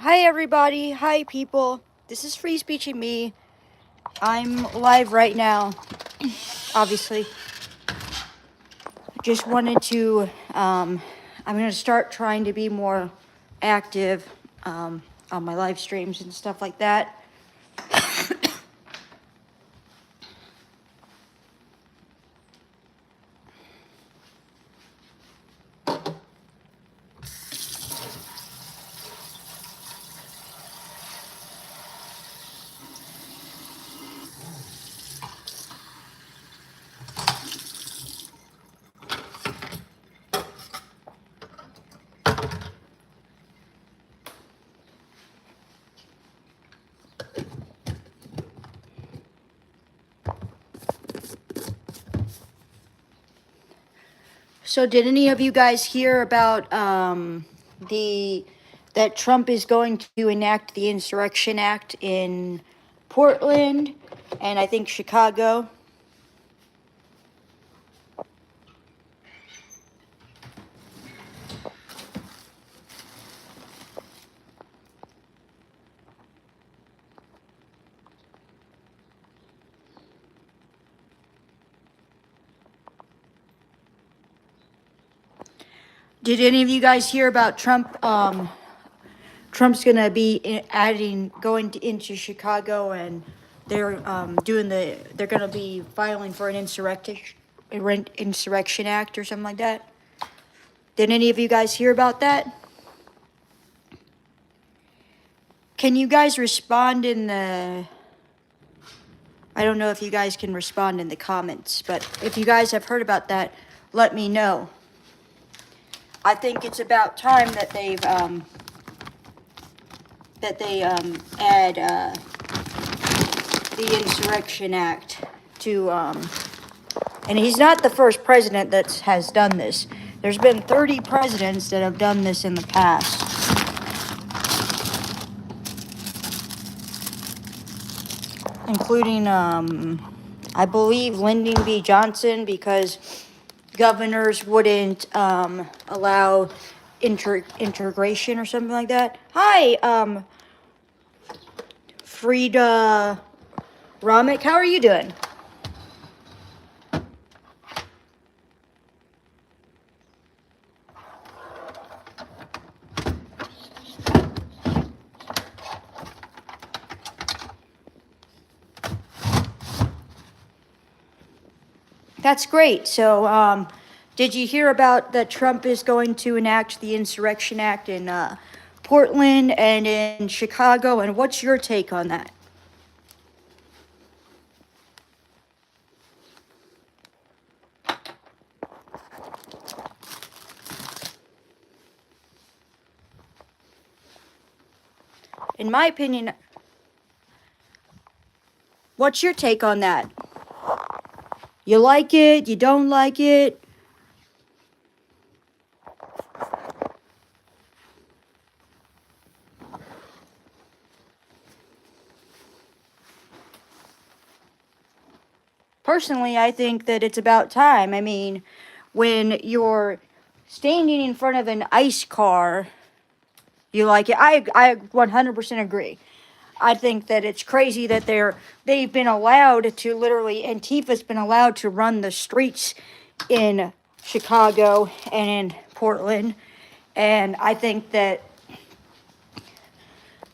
Hi everybody, hi people. This is Free Speech and Me. I'm live right now, obviously. Just wanted to, I'm going to start trying to be more active on my live streams and stuff like that. So did any of you guys hear about that Trump is going to enact the Insurrection Act in Portland and I think Chicago? Did any of you guys hear about Trump? Trump's gonna be into Chicago, and they're they're gonna be filing for an insurrection act or something like that. Did any of you guys hear about that? Can you guys respond in the? I don't know if you guys can respond in the comments, but if you guys have heard about that, let me know. I think it's about time that they add the Insurrection Act to and he's not the first president that has done this. There's been 30 presidents that have done this in the past. Including, I believe, Lyndon B. Johnson, because governors wouldn't allow integration or something like that. Hi, Frida Ramick, how are you doing? That's great. So, did you hear about that Trump is going to enact the Insurrection Act in Portland and in Chicago? And what's your take on that? In my opinion, what's your take on that? You like it? You don't like it? Personally, I think that it's about time. I mean, when you're standing in front of an ICE car, you like it. I 100% agree. I think that it's crazy that they've been allowed to literally, Antifa's been allowed to run the streets in Chicago and in Portland. And I think that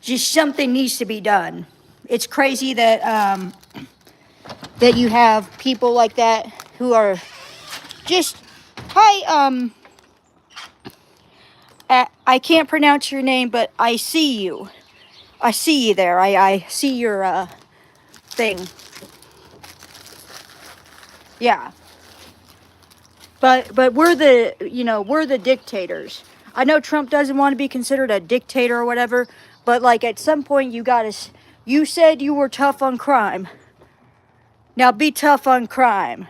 just something needs to be done. It's crazy that that you have people like that who are just, hi, I can't pronounce your name, but I see you. I see you there. I see your thing. Yeah. But we're the dictators. I know Trump doesn't want to be considered a dictator or whatever, but like at some point you said you were tough on crime. Now be tough on crime.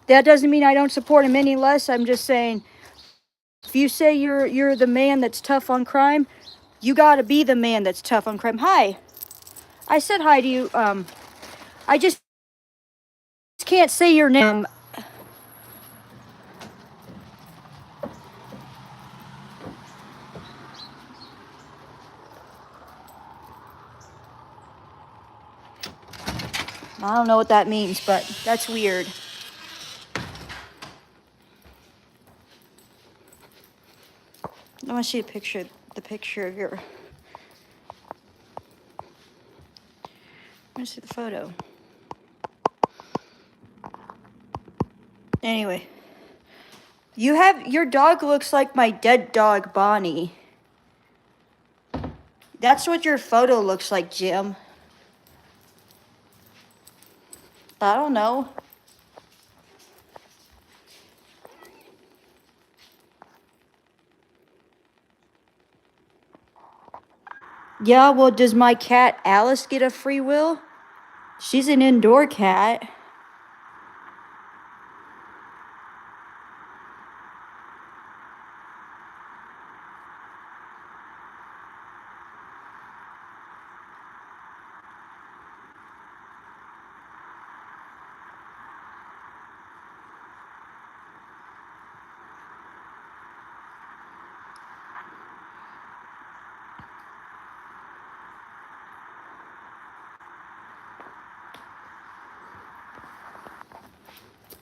That doesn't mean I don't support him any less. I'm just saying, if you say you're the man that's tough on crime, you got to be the man that's tough on crime. Hi. I said hi to you. I just can't say your name. I don't know what that means, but that's weird. I want to see the picture of your. I want to see the photo. Anyway, your dog looks like my dead dog, Bonnie. That's what your photo looks like, Jim. I don't know. Yeah, well, does my cat Alice get a free will? She's an indoor cat.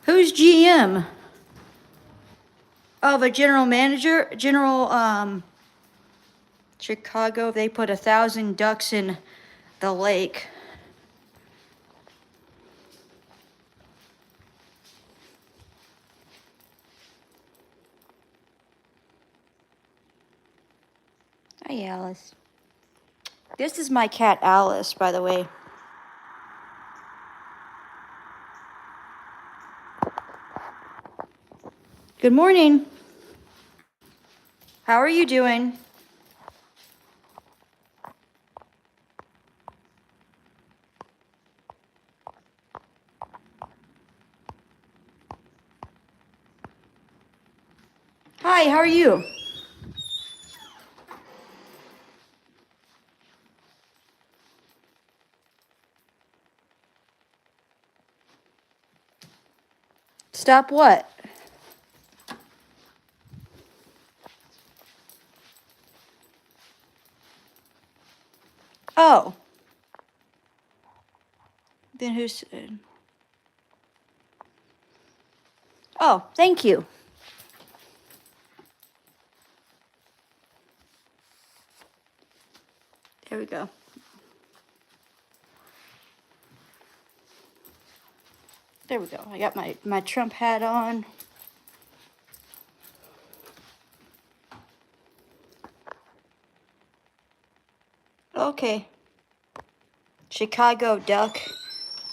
Who's GM? Oh, the general manager? Chicago, they put 1,000 ducks in the lake. Hi, Alice. This is my cat, Alice, by the way. Good morning. How are you doing? Hi, how are you? Stop what? Oh. Then who's... Oh, thank you. There we go. There we go. I got my Trump hat on. Okay. Chicago duck.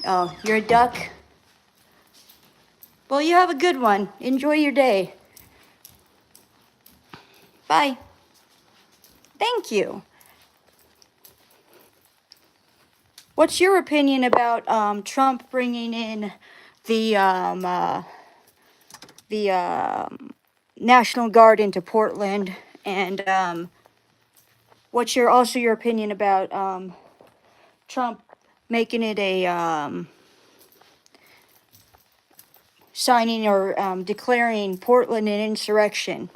Oh, you're a duck? Well, you have a good one. Enjoy your day. Bye. Thank you. What's your opinion about Trump bringing in the National Guard into Portland, and what's your opinion about Trump making it a signing or declaring Portland an insurrection?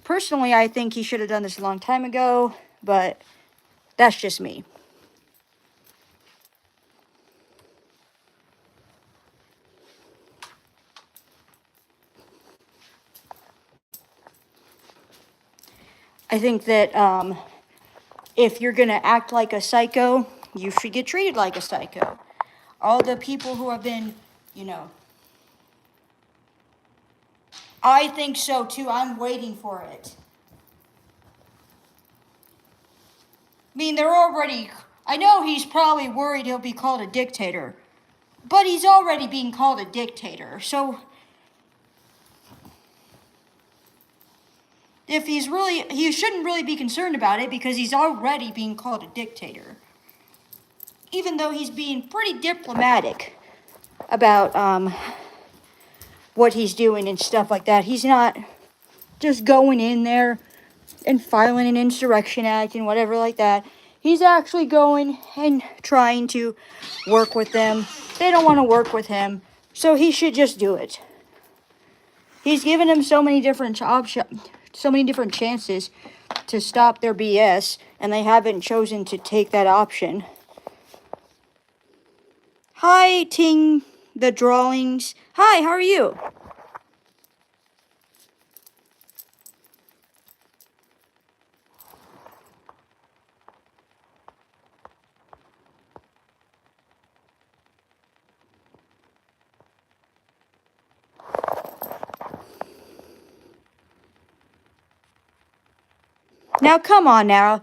Personally, I think he should have done this a long time ago, but that's just me. I think that if you're going to act like a psycho, you should get treated like a psycho. All the people who have been, I think so too. I'm waiting for it. I mean, I know he's probably worried he'll be called a dictator, but he's already being called a dictator. So if he shouldn't really be concerned about it because he's already being called a dictator. Even though he's being pretty diplomatic about what he's doing and stuff like that. He's not just going in there and filing an insurrection act and whatever like that. He's actually going and trying to work with them. They don't want to work with him, so he should just do it. He's given them so many different chances to stop their BS, and they haven't chosen to take that option. Hi, Ting the Drawings. Hi, how are you? Now, come on now.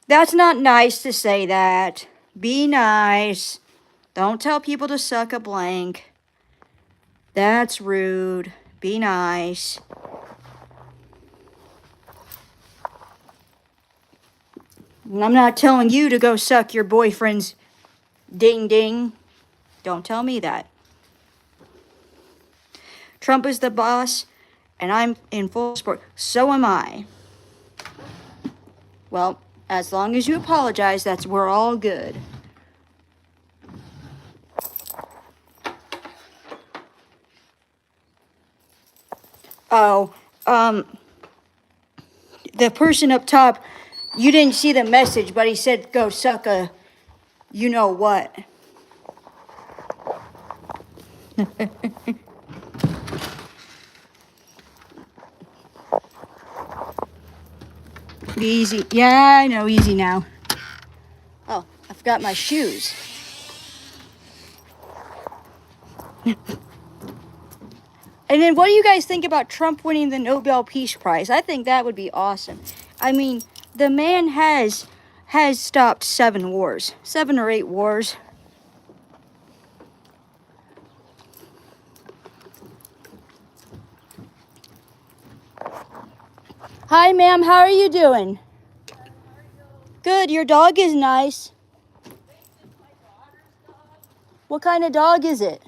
That's not nice to say that. Be nice. Don't tell people to suck a blank. That's rude. Be nice. And I'm not telling you to go suck your boyfriend's ding ding. Don't tell me that. Trump is the boss, and I'm in full support. So am I. Well, as long as you apologize, we're all good. Oh, the person up top, you didn't see the message, but he said go suck a you know what. Easy. Yeah, I know, easy now. Oh, I forgot my shoes. And then what do you guys think about Trump winning the Nobel Peace Prize? I think that would be awesome. I mean, the man has stopped 7 wars. 7 or 8 wars. Hi, ma'am. How are you doing? Good. Your dog is nice. What kind of dog is it?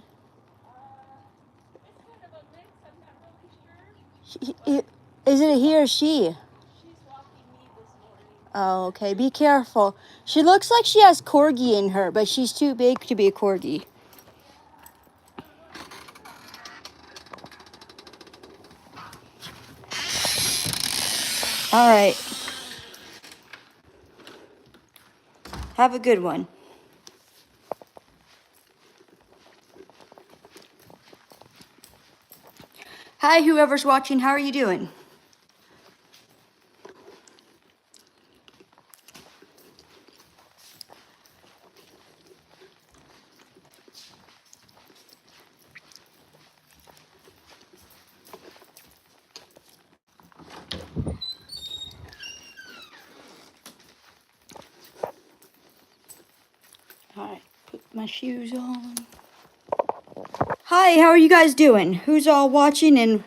Is it a he or she? Oh, okay. Be careful. She looks like she has corgi in her, but she's too big to be a corgi. All right. Have a good one. Hi, whoever's watching. How are you doing? All right. Put my shoes on. Hi, how are you guys doing? Who's all watching and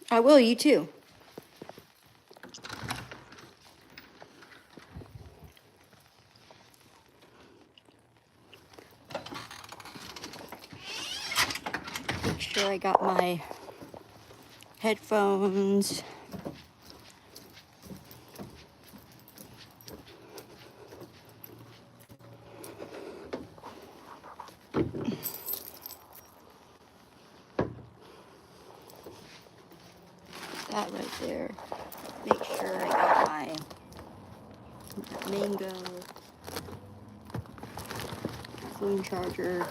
I will, you too. Make sure I got my headphones. That right there. Make sure I got my mango phone charger,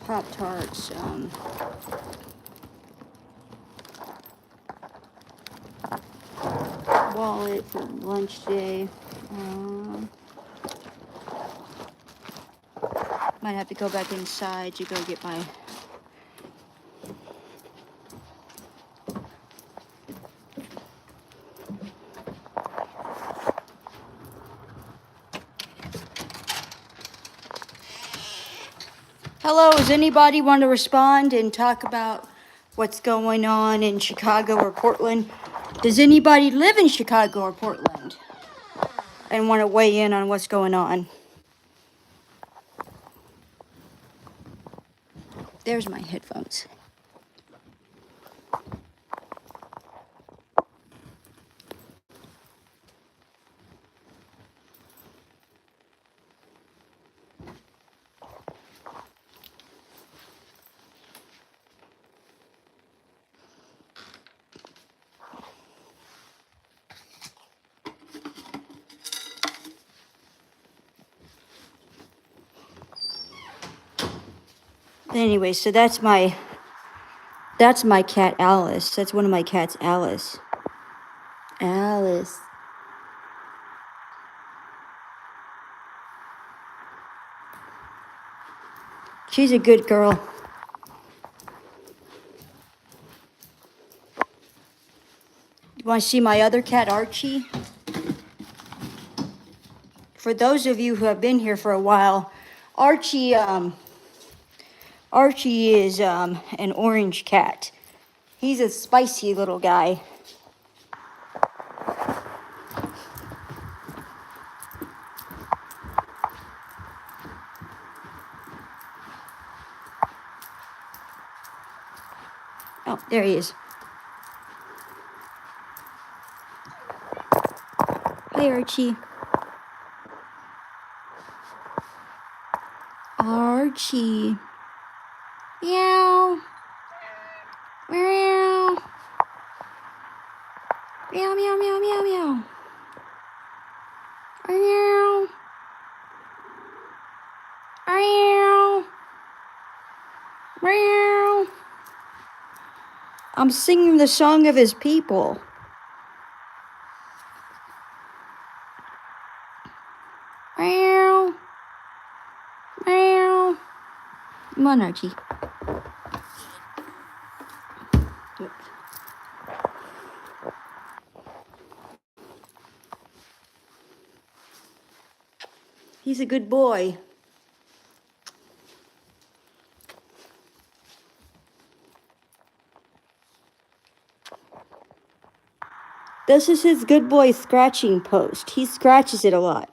Pop Tarts, wallet for lunch today. Might have to go back inside to go get my. Hello, does anybody want to respond and talk about what's going on in Chicago or Portland? Does anybody live in Chicago or Portland and want to weigh in on what's going on? There's my headphones. Anyway, so that's my cat Alice. That's one of my cats, Alice. Alice. She's a good girl. You want to see my other cat, Archie? For those of you who have been here for a while, Archie is an orange cat. He's a spicy little guy. Oh, there he is. Hi, Archie. Archie. Meow. Meow. Meow, meow, meow, meow, meow. Meow. Meow. Meow. I'm singing the song of his people. Meow. Meow. Come on, Archie. He's a good boy. This is his good boy scratching post. He scratches it a lot.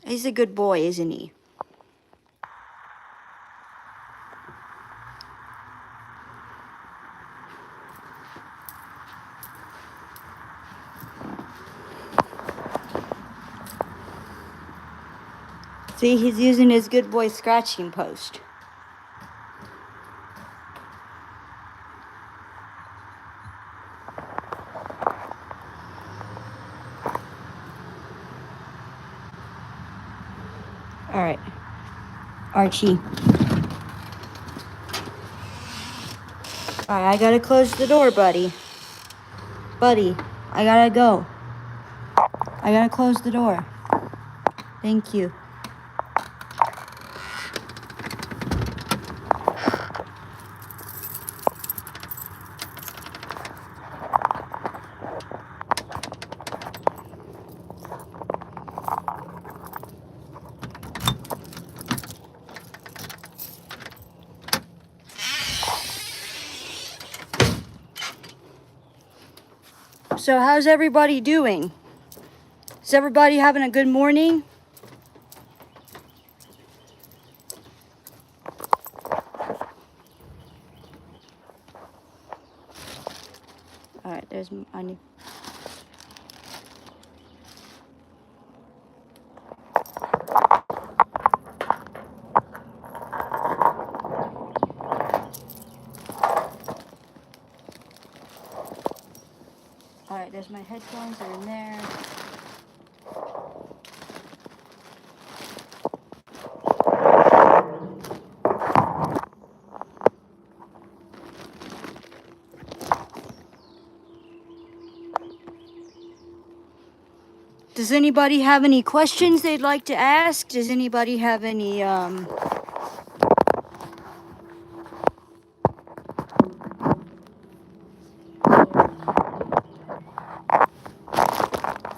He's a good boy, isn't he? See, he's using his good boy scratching post. All right, Archie. All right, I gotta close the door, buddy. Buddy, I gotta go. I gotta close the door. Thank you. So how's everybody doing? Is everybody having a good morning? All right, there's my. All right, there's my headphones. They're in there. Does anybody have any questions they'd like to ask? Does anybody have any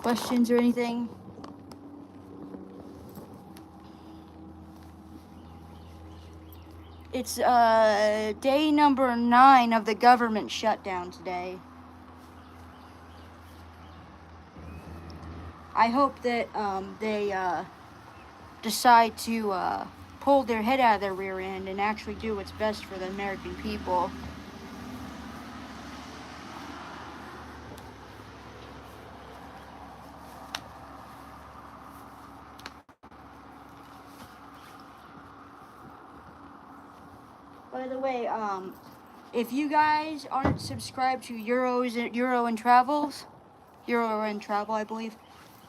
questions or anything? It's day number 9 of the government shutdown today. I hope that they decide to pull their head out of their rear end and actually do what's best for the American people. By the way, if you guys aren't subscribed to Euro and Travels, Euro and Travel, I believe,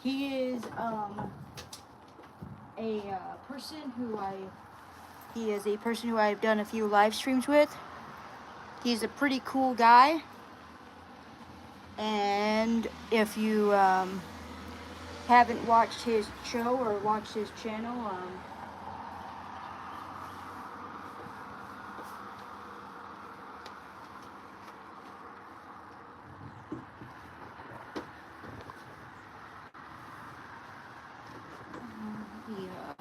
he is a person who I've done a few live streams with. He's a pretty cool guy, and if you haven't watched his show or watched his channel, yeah.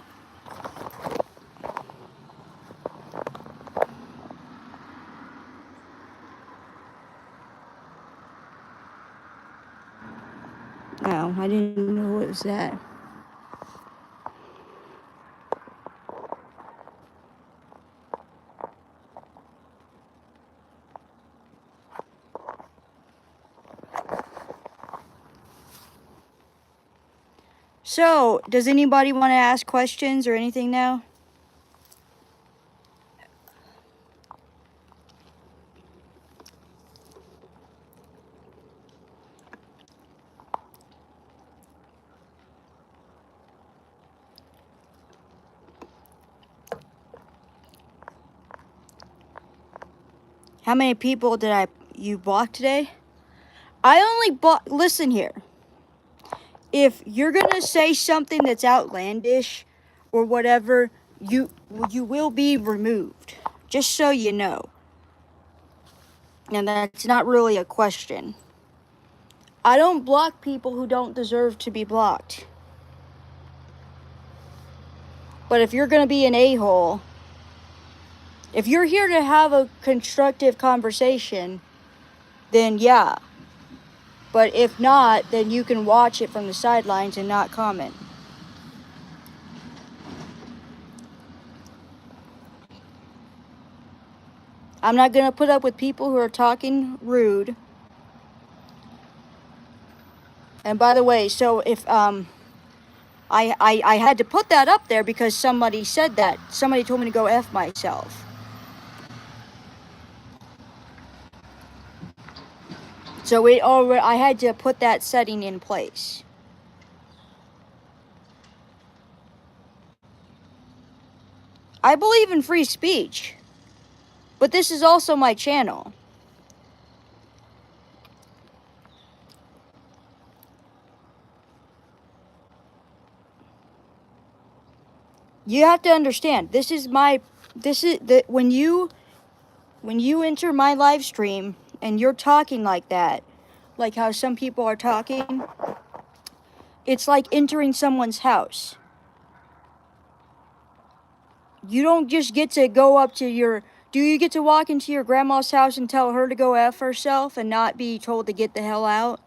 No, I didn't know what was that. So, does anybody want to ask questions or anything now? How many people did you block today? I only listen here. If you're gonna say something that's outlandish or whatever, you will be removed. Just so you know. And that's not really a question. I don't block people who don't deserve to be blocked. But if you're gonna be an a-hole, if you're here to have a constructive conversation, then yeah. But if not, then you can watch it from the sidelines and not comment. I'm not going to put up with people who are talking rude. And by the way, so if I had to put that up there because somebody said that. Somebody told me to go F myself. So I had to put that setting in place. I believe in free speech, but this is also my channel. You have to understand, when you enter my live stream and you're talking like that, like how some people are talking, it's like entering someone's house. You don't just get to go up to do you get to walk into your grandma's house and tell her to go F herself and not be told to get the hell out?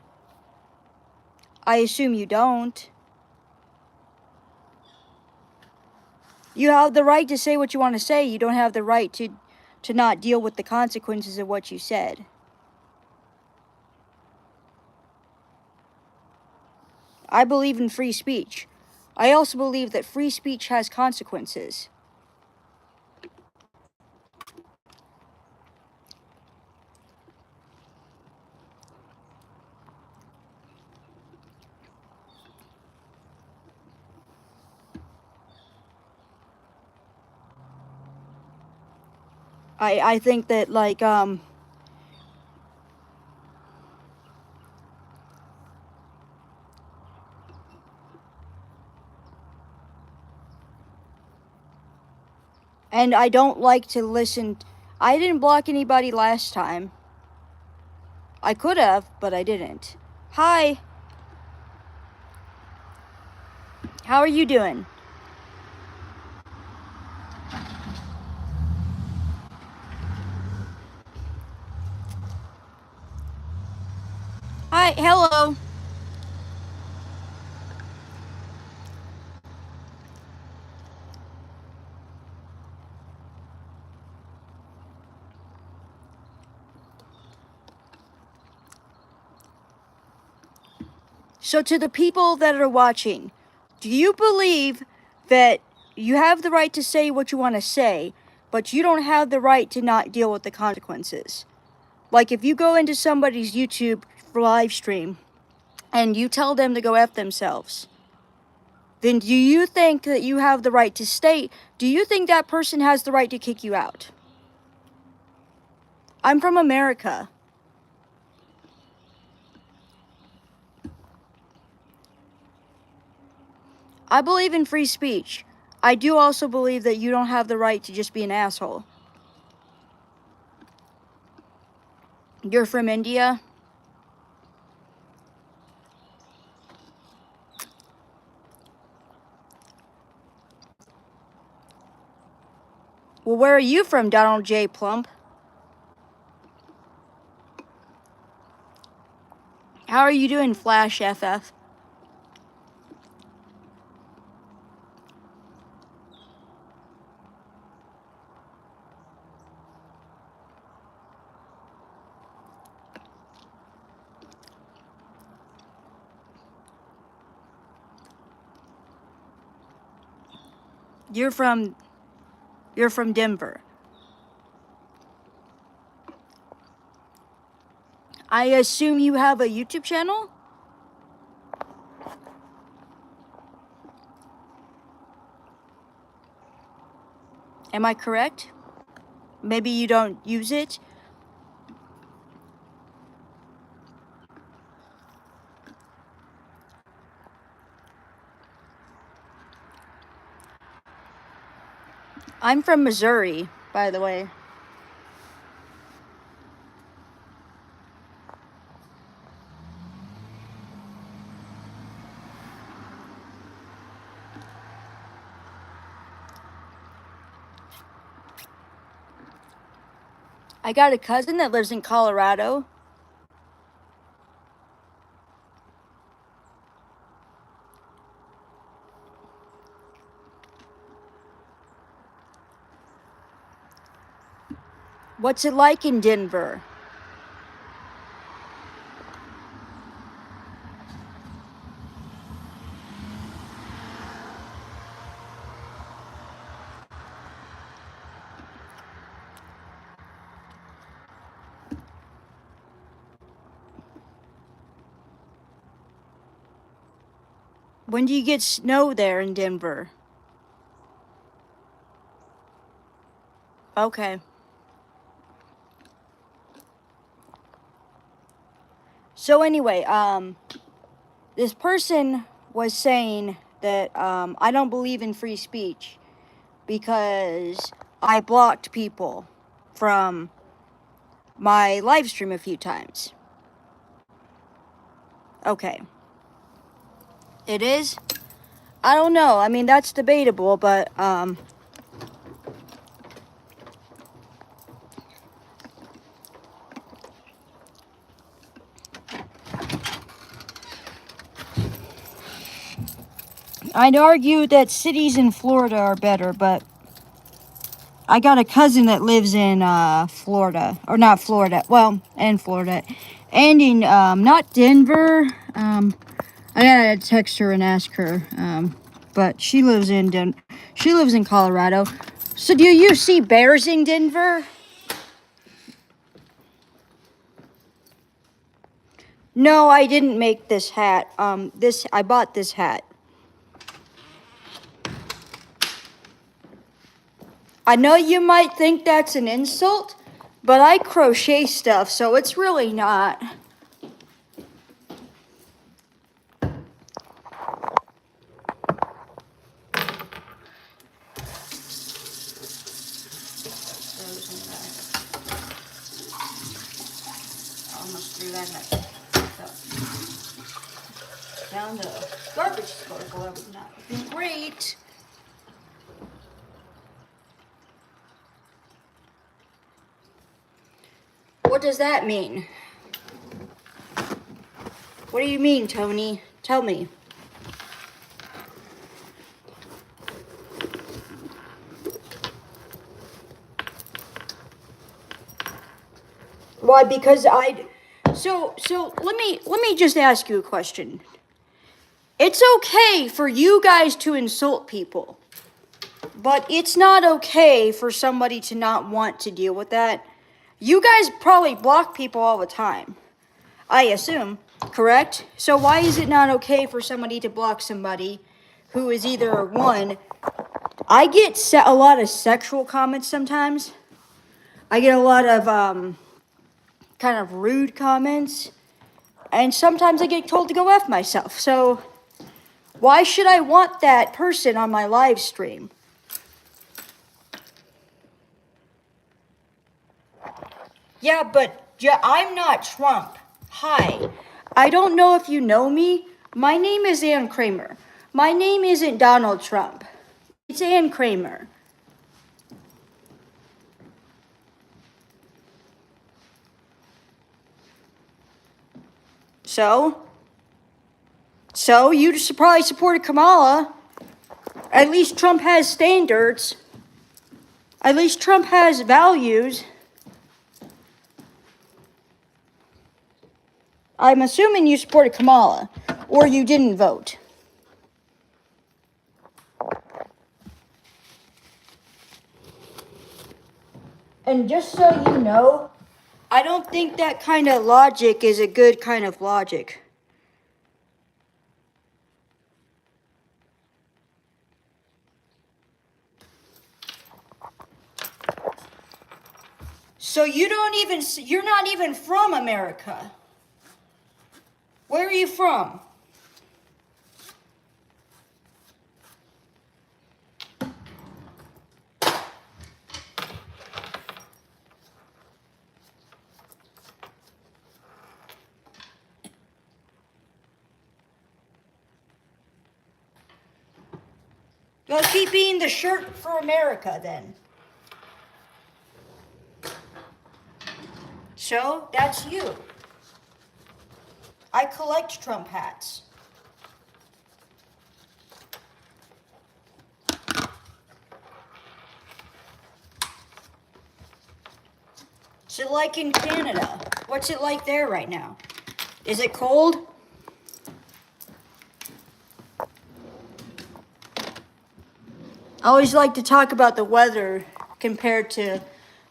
I assume you don't. You have the right to say what you want to say. You don't have the right to not deal with the consequences of what you said. I believe in free speech. I also believe that free speech has consequences. I think that, like, and I don't like to listen. I didn't block anybody last time. I could have, but I didn't. Hi. How are you doing? Hi, hello. So to the people that are watching, do you believe that you have the right to say what you want to say, but you don't have the right to not deal with the consequences. Like if you go into somebody's YouTube live stream and you tell them to go F themselves, then do you think that you have the right to stay? Do you think that person has the right to kick you out? I'm from America. I believe in free speech. I do also believe that you don't have the right to just be an asshole. You're from India? Well, where are you from, Donald J. Plump? How are you doing, Flash FF? You're from Denver. I assume you have a YouTube channel? Am I correct? Maybe you don't use it? I'm from Missouri, by the way. I got a cousin that lives in Colorado. What's it like in Denver? When do you get snow there in Denver? Okay. So anyway, this person was saying that I don't believe in free speech because I blocked people from my live stream a few times. Okay. It is? I don't know. I mean, that's debatable, but I'd argue that cities in Florida are better, but I got a cousin that lives in Florida, or not Florida, well, in Florida, and in not Denver. I gotta text her and ask her, but she lives in she lives in Colorado. So do you see bears in Denver? No, I didn't make this hat. I bought this hat. I know you might think that's an insult, but I crochet stuff, so it's really not. Almost threw that down the garbage disposal. That would not have been great. What does that mean? What do you mean, Tony? Tell me. Why? Because So let me just ask you a question. It's okay for you guys to insult people, But it's not okay for somebody to not want to deal with that. You guys probably block people all the time, I assume, correct? So why is it not okay for somebody to block somebody who is either one? I get a lot of sexual comments sometimes. I get a lot of kind of rude comments. And sometimes I get told to go F myself. So why should I want that person on my live stream? Yeah, but I'm not Trump. Hi. I don't know if you know me. My name is Ann Kramer. My name isn't Donald Trump. It's Ann Kramer. So you probably supported Kamala. At least Trump has standards. At least Trump has values. I'm assuming you supported Kamala, or you didn't vote. And just so you know, I don't think that kind of logic is a good kind of logic. So you're not even from America. Where are you from? Well, keep being the shirt for America then. So, that's you. I collect Trump hats. What's it like in Canada? What's it like there right now? Is it cold? I always like to talk about the weather compared to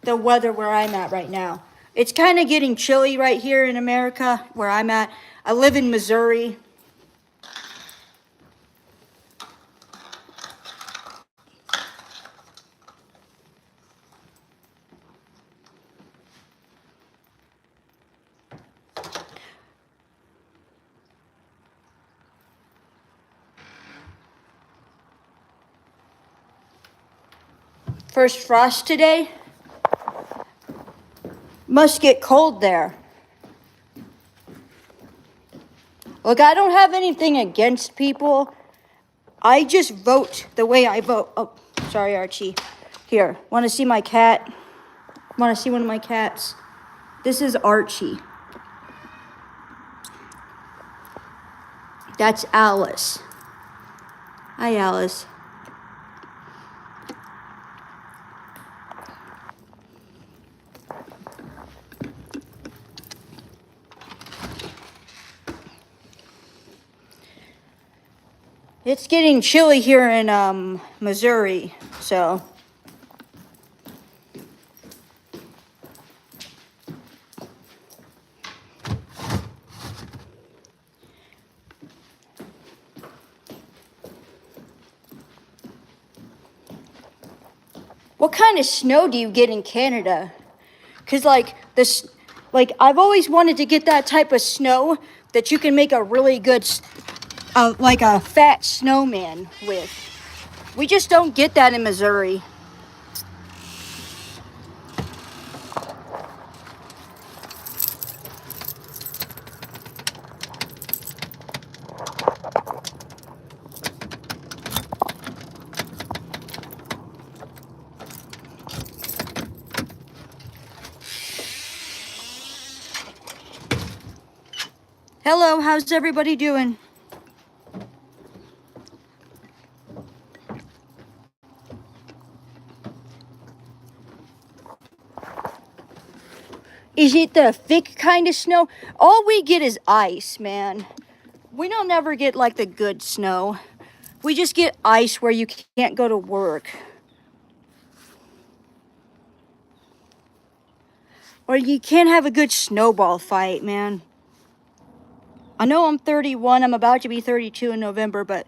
the weather where I'm at right now. It's kind of getting chilly right here in America where I'm at. I live in Missouri. First frost today. Must get cold there. Look, I don't have anything against people. I just vote the way I vote. Oh, sorry, Archie. Here, want to see my cat? Want to see one of my cats? This is Archie. That's Alice. Hi, Alice. It's getting chilly here in Missouri, so. What kind of snow do you get in Canada? Cause like this, like I've always wanted to get that type of snow that you can make a really good, like a fat snowman with. We just don't get that in Missouri. Hello, how's everybody doing? Is it the thick kind of snow? All we get is ice, man. We don't ever get like the good snow. We just get ice where you can't go to work. Or you can't have a good snowball fight, man. I know I'm 31, I'm about to be 32 in November, but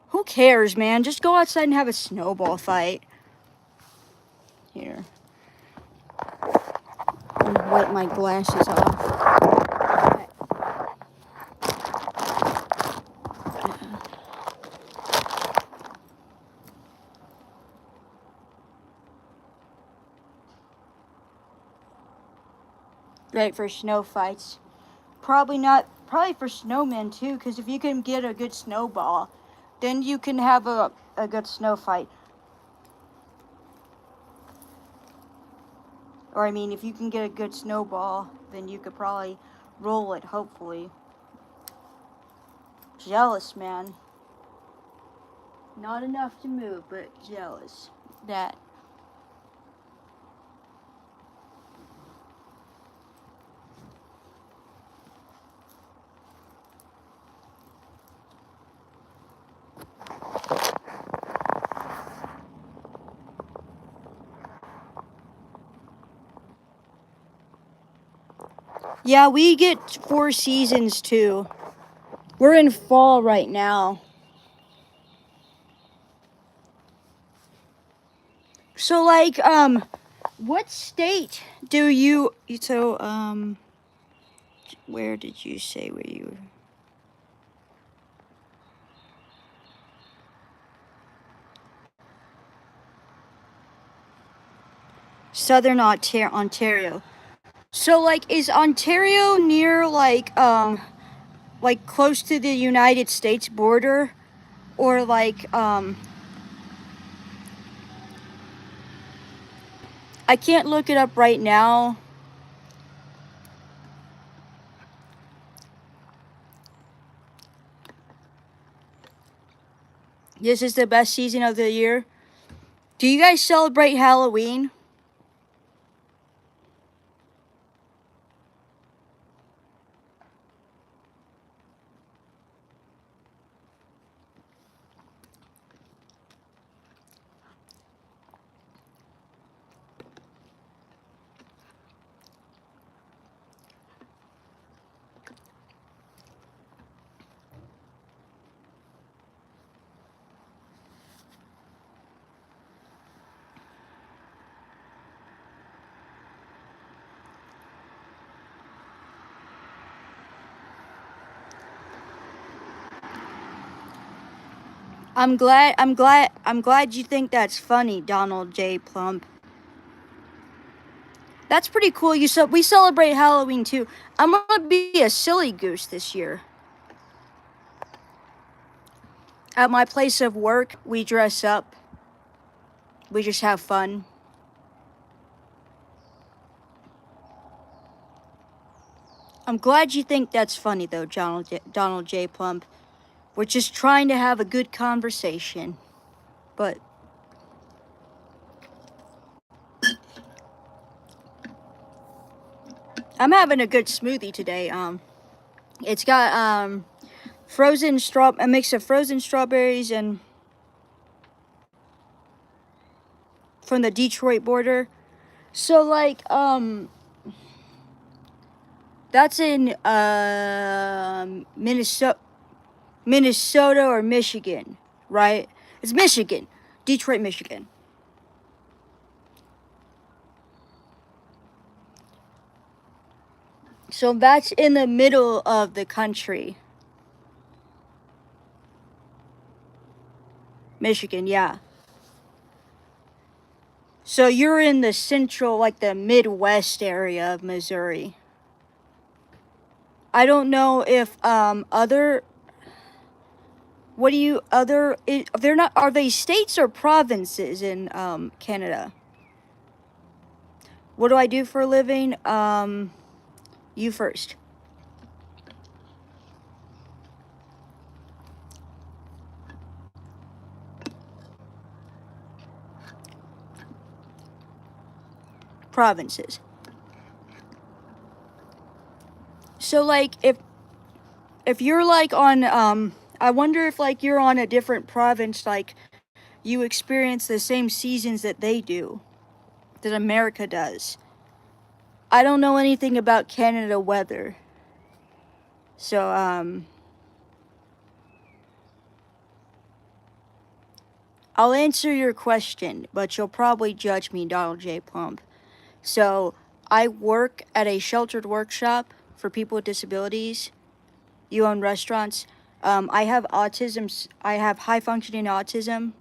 who cares, man? Just go outside and have a snowball fight. Here. I'm gonna wipe my glasses off. Right, for snow fights. Probably for snowmen too, because if you can get a good snowball, then you can have a good snow fight. Or I mean, if you can get a good snowball, then you could probably roll it, hopefully. Jealous, man. Not enough to move, but jealous. That. Yeah, we get 4 seasons too. We're in fall right now. So like, what state do you, where did you say where you were? Southern Ontario. So like, is Ontario near like close to the United States border? Or like, I can't look it up right now. This is the best season of the year. Do you guys celebrate Halloween? I'm glad you think that's funny, Donald J. Plump. That's pretty cool. We celebrate Halloween too. I'm gonna be a silly goose this year. At my place of work, we dress up. We just have fun. I'm glad you think that's funny though, Donald J. Plump. We're just trying to have a good conversation. But I'm having a good smoothie today. It's got a mix of frozen strawberries and from the Detroit border. So like that's in Minnesota or Michigan, right? It's Michigan, Detroit, Michigan. So that's in the middle of the country. Michigan, yeah. So you're in the central, like the Midwest area of Missouri. I don't know if they're not, are they states or provinces in Canada? What do I do for a living? You first. Provinces. So like if you're like on I wonder if like you're on a different province, like you experience the same seasons that they do, that America does. I don't know anything about Canada weather. So, I'll answer your question, but you'll probably judge me, Donald J. Plump. So, I work at a sheltered workshop for people with disabilities. You own restaurants. I have autism. I have high functioning autism.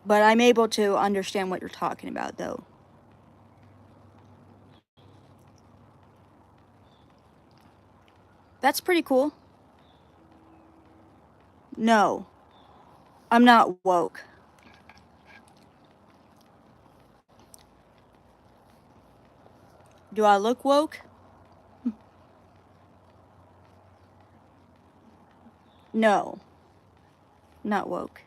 But I'm able to understand what you're talking about, though. That's pretty cool. No, I'm not woke. Do I look woke? No, not woke.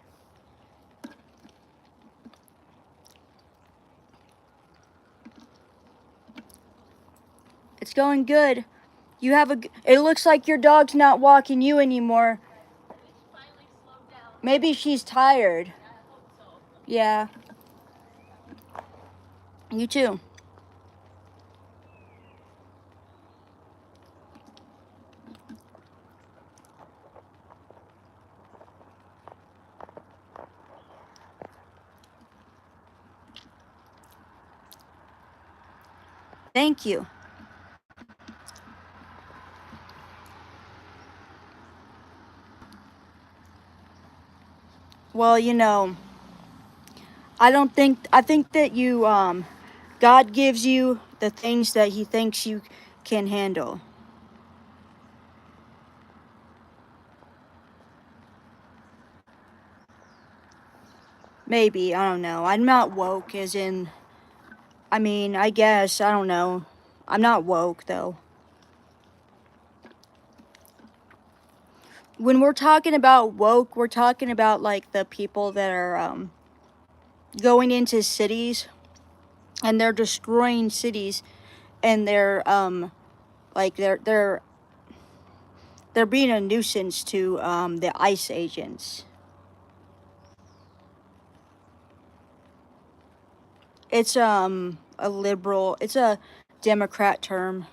It's going good. You have a. It looks like your dog's not walking you anymore. Maybe she's tired. Yeah. You too. Thank you. Well, I think that God gives you the things that He thinks you can handle. Maybe, I don't know. I'm not woke, as in, I mean, I guess, I don't know. I'm not woke, though. When we're talking about woke, we're talking about, like, the people that are, going into cities, and they're destroying cities, and like, they're being a nuisance to, the ICE agents. It's, a liberal, it's a Democrat term.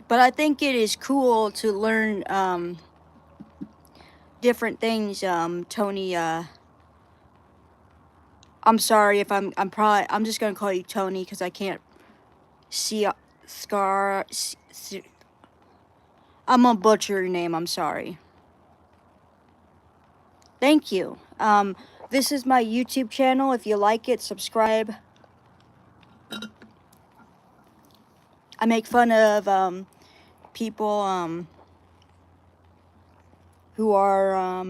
But I think it is cool to learn, different things, Tony, I'm sorry if I'm just gonna call you Tony because I can't see, I'm gonna butcher your name, I'm sorry. Thank you. This is my YouTube channel. If you like it, subscribe. I make fun of, people, who are,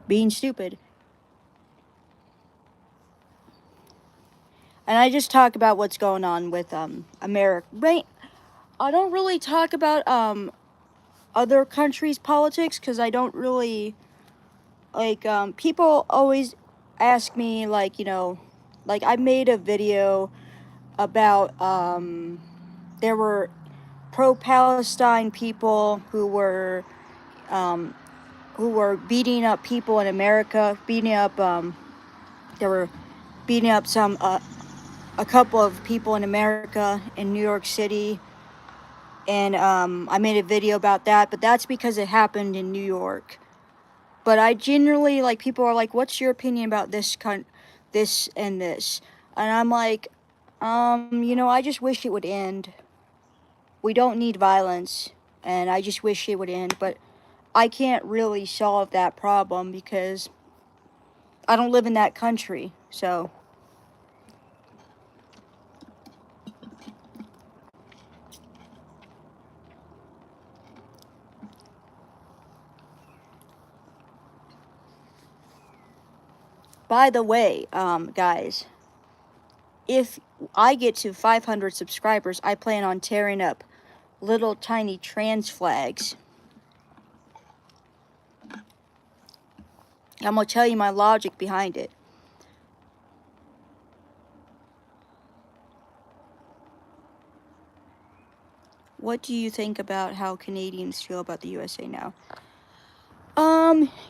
being stupid. And I just talk about what's going on with, America. Right? I don't really talk about, other countries' politics because I don't really, like, people always ask me, like, like, I made a video about, there were pro-Palestine people um, who were beating up people in America, they were beating up a couple of people in America in New York City, and, I made a video about that, but that's because it happened in New York. But I generally, like, people are like, what's your opinion about this and this? And I'm like, I just wish it would end. We don't need violence, and I just wish it would end. But I can't really solve that problem because I don't live in that country. So, by the way, guys, if I get to 500 subscribers, I plan on tearing up little tiny trans flags. I'm gonna tell you my logic behind it. What do you think about how Canadians feel about the USA now?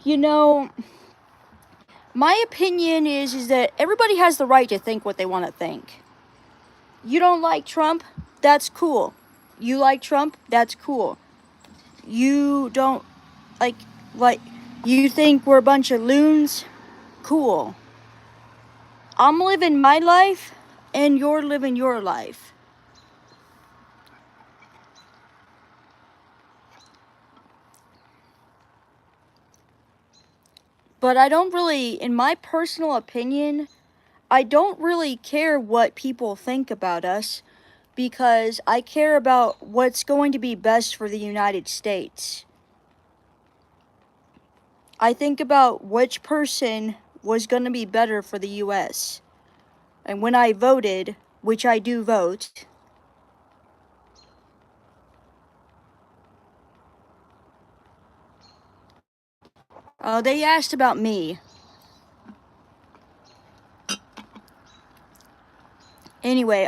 You know, my opinion is that everybody has the right to think what they want to think. You don't like Trump? That's cool. You like Trump? That's cool. You don't like you think we're a bunch of loons? Cool. I'm living my life and you're living your life. But I don't really, in my personal opinion, I don't really care what people think about us because I care about what's going to be best for the United States. I think about which person was going to be better for the US. And when I voted, which I do vote, they asked about me. Anyway,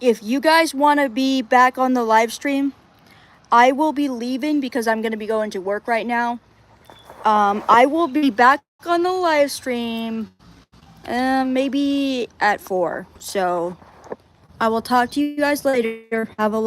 if you guys want to be back on the live stream, I will be leaving because I'm going to be going to work right now. I will be back on the live stream maybe at 4. So I will talk to you guys later. Have a